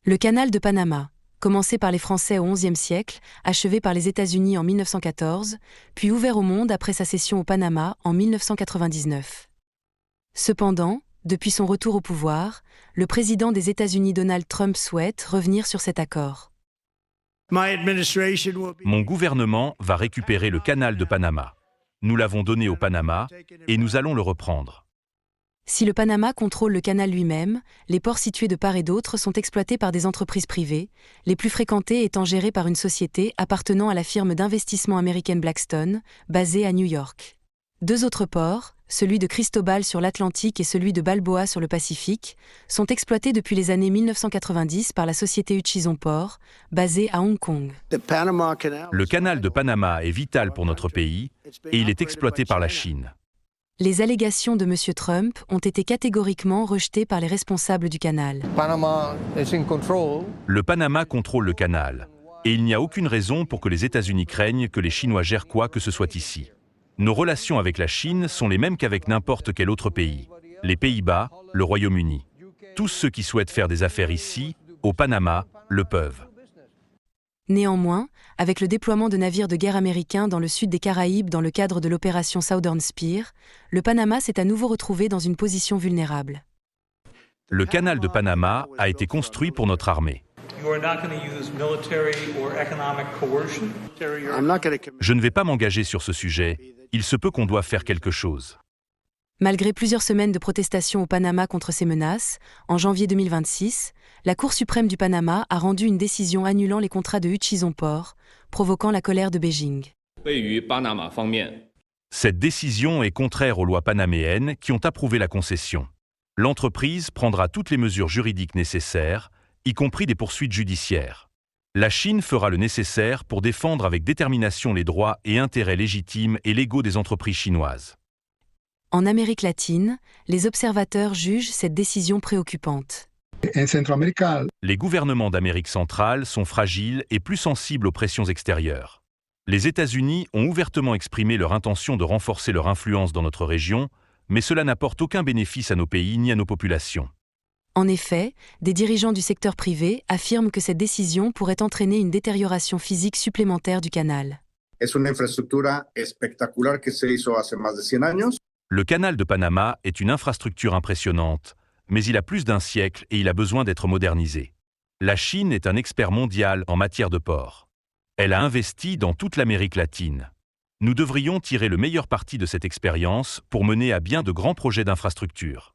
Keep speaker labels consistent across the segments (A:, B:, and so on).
A: Le canal de Panama, commencé par les Français au XIe siècle, achevé par les États-Unis en 1914, puis ouvert au monde après sa cession au Panama en 1999. Cependant, depuis son retour au pouvoir, le président des États-Unis Donald Trump souhaite revenir sur cet accord.
B: Mon gouvernement va récupérer le canal de Panama. Nous l'avons donné au Panama et nous allons le reprendre.
A: Si le Panama contrôle le canal lui-même, les ports situés de part et d'autre sont exploités par des entreprises privées, les plus fréquentées étant gérées par une société appartenant à la firme d'investissement américaine Blackstone, basée à New York. Deux autres ports, celui de Cristobal sur l'Atlantique et celui de Balboa sur le Pacifique, sont exploités depuis les années 1990 par la société Hutchison Port, basée à Hong Kong.
B: Le canal de Panama est vital pour notre pays et il est exploité par la Chine.
A: Les allégations de M. Trump ont été catégoriquement rejetées par les responsables du canal.
B: Le Panama contrôle le canal et il n'y a aucune raison pour que les États-Unis craignent que les Chinois gèrent quoi que ce soit ici. Nos relations avec la Chine sont les mêmes qu'avec n'importe quel autre pays. Les Pays-Bas, le Royaume-Uni. Tous ceux qui souhaitent faire des affaires ici, au Panama, le peuvent.
A: Néanmoins, avec le déploiement de navires de guerre américains dans le sud des Caraïbes dans le cadre de l'opération Southern Spear, le Panama s'est à nouveau retrouvé dans une position vulnérable.
B: Le canal de Panama a été construit pour notre armée. Je ne vais pas m'engager sur ce sujet. Il se peut qu'on doive faire quelque chose.
A: Malgré plusieurs semaines de protestations au Panama contre ces menaces, en janvier 2026, la Cour suprême du Panama a rendu une décision annulant les contrats de Hutchison Port, provoquant la colère de Beijing.
B: Cette décision est contraire aux lois panaméennes qui ont approuvé la concession. L'entreprise prendra toutes les mesures juridiques nécessaires, y compris des poursuites judiciaires. La Chine fera le nécessaire pour défendre avec détermination les droits et intérêts légitimes et légaux des entreprises chinoises.
A: En Amérique latine, les observateurs jugent cette décision préoccupante.
B: Les gouvernements d'Amérique centrale sont fragiles et plus sensibles aux pressions extérieures. Les États-Unis ont ouvertement exprimé leur intention de renforcer leur influence dans notre région, mais cela n'apporte aucun bénéfice à nos pays ni à nos populations.
A: En effet, des dirigeants du secteur privé affirment que cette décision pourrait entraîner une détérioration physique supplémentaire du canal.
B: Le canal de Panama est une infrastructure impressionnante, mais il a plus d'un siècle et il a besoin d'être modernisé. La Chine est un expert mondial en matière de ports. Elle a investi dans toute l'Amérique latine. Nous devrions tirer le meilleur parti de cette expérience pour mener à bien de grands projets d'infrastructure.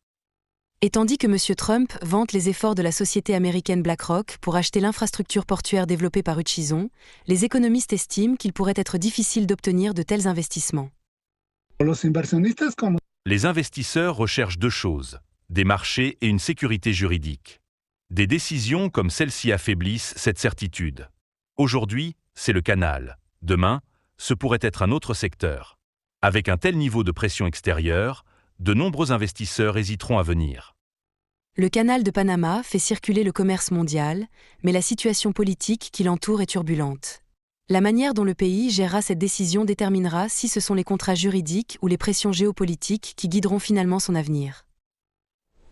A: Et tandis que M. Trump vante les efforts de la société américaine BlackRock pour acheter l'infrastructure portuaire développée par Hutchison, les économistes estiment qu'il pourrait être difficile d'obtenir de tels investissements.
B: Les investisseurs recherchent deux choses, des marchés et une sécurité juridique. Des décisions comme celle-ci affaiblissent cette certitude. Aujourd'hui, c'est le canal. Demain, ce pourrait être un autre secteur. Avec un tel niveau de pression extérieure, de nombreux investisseurs hésiteront à venir.
A: Le canal de Panama fait circuler le commerce mondial, mais la situation politique qui l'entoure est turbulente. La manière dont le pays gérera cette décision déterminera si ce sont les contrats juridiques ou les pressions géopolitiques qui guideront finalement son avenir.